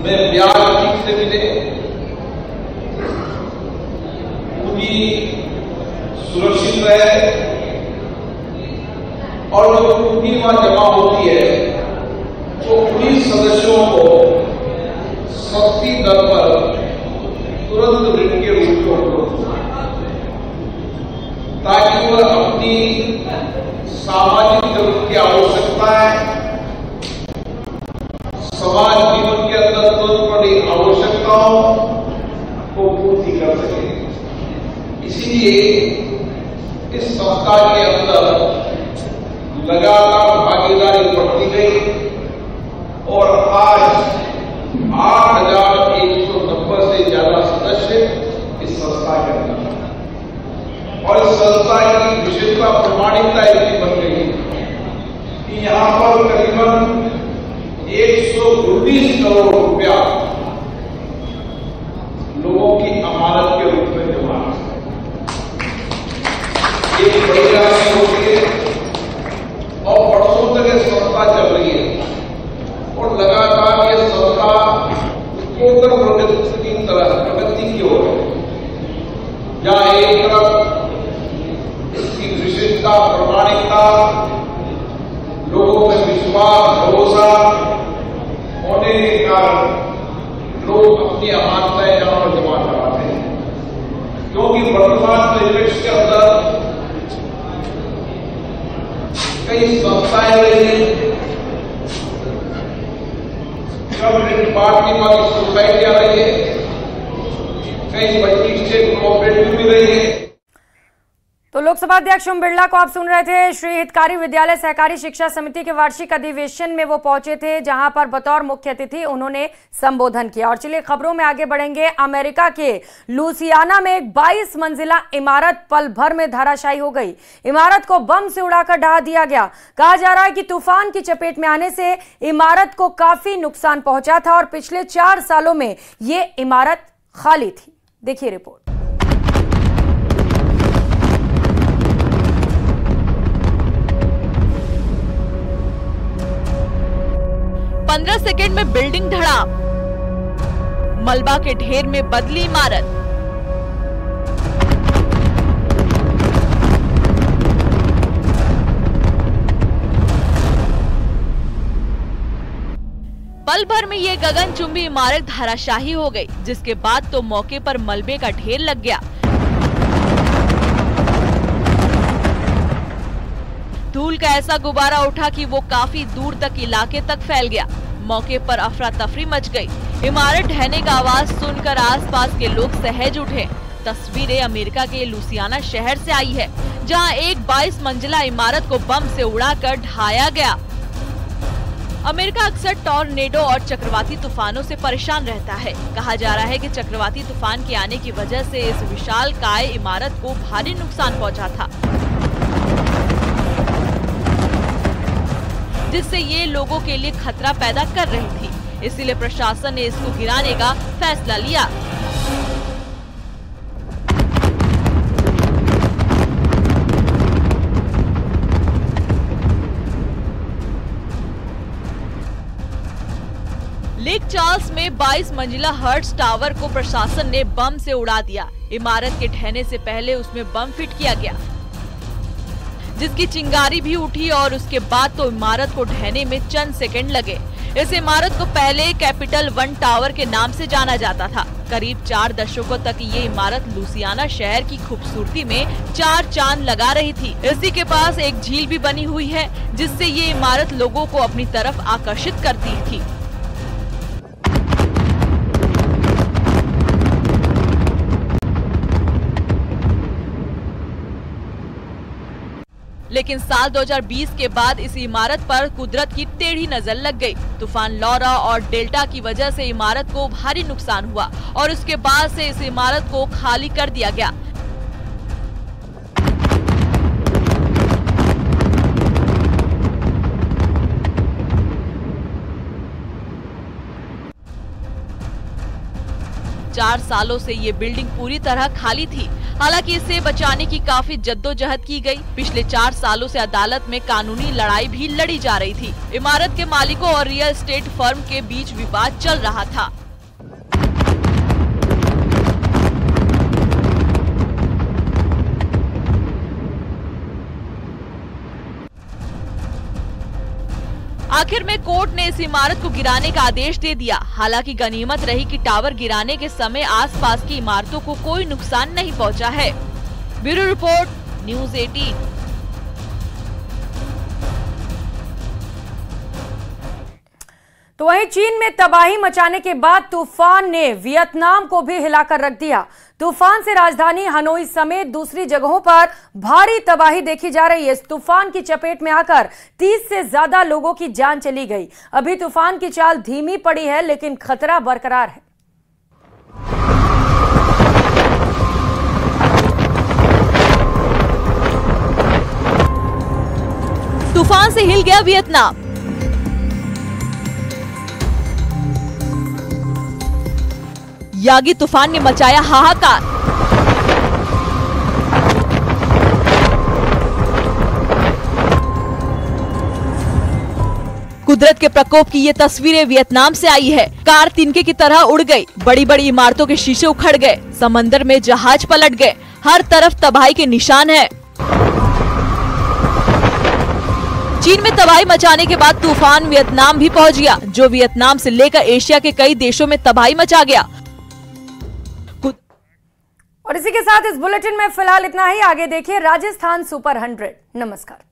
में ब्याज ठीक से मिले, पूंजी सुरक्षित रहे और जो पूंजी वहां जमा होती है तो उन्हीं सदस्यों को सस्ती दर पर तुरंत ऋण के रूप में उपलब्ध हो, ताकि वह अपनी सामाजिक जरूरत की आवश्यकताएं, समाज जीवन के अंदर तुरंत पड़ी आवश्यकताओं को पूर्ति कर सके। इसीलिए इस संस्था के अंदर लगातार भागीदारी बढ़ती गई और आज 8,190 से ज्यादा सदस्य इस संस्था के अंदर हैं और इस संस्था की विशेषता प्रमाणिकता इतनी बन गई कि यहां पर करीबन 119 करोड़ रुपया लोगों की अमानत के रूप में जमा है। एक बड़ी राशि होती है और वर्षों तक यह संस्था चल रही है और लगातार ये संस्था उत्तरोत्तर प्रगति की ओर है, जहां एक तरफ इसकी विशेषता प्रमाणिकता, लोगों में विश्वास भरोसा होने के कारण लोग अपनी अमानतें यहां पर जमा कराते हैं, क्योंकि वर्तमान परिवेश के अंदर कई संस्थाएं रही हैं, कम्युनिटी पार्टी वाली सोसाइटियां रही है, कई बच्ची स्टेट कोऑपरेटिव भी रही है। तो लोकसभा अध्यक्ष ओम बिरला को आप सुन रहे थे। श्री हितकारी विद्यालय सहकारी शिक्षा समिति के वार्षिक अधिवेशन में वो पहुंचे थे, जहां पर बतौर मुख्य अतिथि उन्होंने संबोधन किया। और चलिए खबरों में आगे बढ़ेंगे। अमेरिका के लुसियाना में एक 22 मंजिला इमारत पल भर में धराशायी हो गई। इमारत को बम से उड़ाकर ढहा दिया गया। कहा जा रहा है कि तूफान की चपेट में आने से इमारत को काफी नुकसान पहुंचा था और पिछले 4 सालों में ये इमारत खाली थी। देखिए रिपोर्ट। 15 सेकंड में बिल्डिंग धड़ाम, मलबा के ढेर में बदली इमारत। पल भर में ये गगनचुंबी इमारत धराशायी हो गई, जिसके बाद तो मौके पर मलबे का ढेर लग गया। धूल का ऐसा गुब्बारा उठा कि वो काफी दूर तक इलाके तक फैल गया। मौके पर अफरा तफरी मच गई। इमारत ढहने का आवाज सुनकर आसपास के लोग सहज उठे। तस्वीरें अमेरिका के लुसियाना शहर से आई है, जहां एक 22 मंजिला इमारत को बम से उड़ाकर ढाया गया। अमेरिका अक्सर टॉर्नेडो और चक्रवाती तूफानों से परेशान रहता है। कहा जा रहा है कि चक्रवाती तूफान के आने की वजह से इस विशालकाय इमारत को भारी नुकसान पहुंचा था, जिससे ये लोगों के लिए खतरा पैदा कर रही थी। इसीलिए प्रशासन ने इसको गिराने का फैसला लिया। लेक चार्ल्स में 22 मंजिला हर्ट्ज टावर को प्रशासन ने बम से उड़ा दिया। इमारत के ढहने से पहले उसमें बम फिट किया गया, जिसकी चिंगारी भी उठी और उसके बाद तो इमारत को ढहने में चंद सेकंड लगे। इस इमारत को पहले कैपिटल 1 टावर के नाम से जाना जाता था। करीब 4 दशकों तक ये इमारत लुसियाना शहर की खूबसूरती में 4 चांद लगा रही थी। इसी के पास एक झील भी बनी हुई है, जिससे ये इमारत लोगों को अपनी तरफ आकर्षित करती थी। लेकिन साल 2020 के बाद इस इमारत पर कुदरत की टेढ़ी नजर लग गई। तूफान लॉरा और डेल्टा की वजह से इमारत को भारी नुकसान हुआ और उसके बाद से इस इमारत को खाली कर दिया गया। 4 सालों से ये बिल्डिंग पूरी तरह खाली थी। हालांकि इसे बचाने की काफी जद्दोजहद की गई। पिछले 4 सालों से अदालत में कानूनी लड़ाई भी लड़ी जा रही थी। इमारत के मालिकों और रियल एस्टेट फर्म के बीच विवाद चल रहा था। आखिर में कोर्ट ने इस इमारत को गिराने का आदेश दे दिया। हालांकि गनीमत रही कि टावर गिराने के समय आसपास की इमारतों को कोई नुकसान नहीं पहुंचा है। Bureau report, news 18। तो वहीं चीन में तबाही मचाने के बाद तूफान ने वियतनाम को भी हिलाकर रख दिया। तूफान से राजधानी हनोई समेत दूसरी जगहों पर भारी तबाही देखी जा रही है। इस तूफान की चपेट में आकर 30 से ज्यादा लोगों की जान चली गई। अभी तूफान की चाल धीमी पड़ी है, लेकिन खतरा बरकरार है। तूफान से हिल गया वियतनाम। यागी तूफान ने मचाया हाहाकार। कुदरत के प्रकोप की ये तस्वीरें वियतनाम से आई है। कार तिनके की तरह उड़ गई। बड़ी बड़ी इमारतों के शीशे उखड़ गए। समंदर में जहाज पलट गए। हर तरफ तबाही के निशान है। चीन में तबाही मचाने के बाद तूफान वियतनाम भी पहुंच गया, जो वियतनाम से लेकर एशिया के कई देशों में तबाही मचा गया। और इसी के साथ इस बुलेटिन में फिलहाल इतना ही। आगे देखिए राजस्थान सुपर 100। नमस्कार।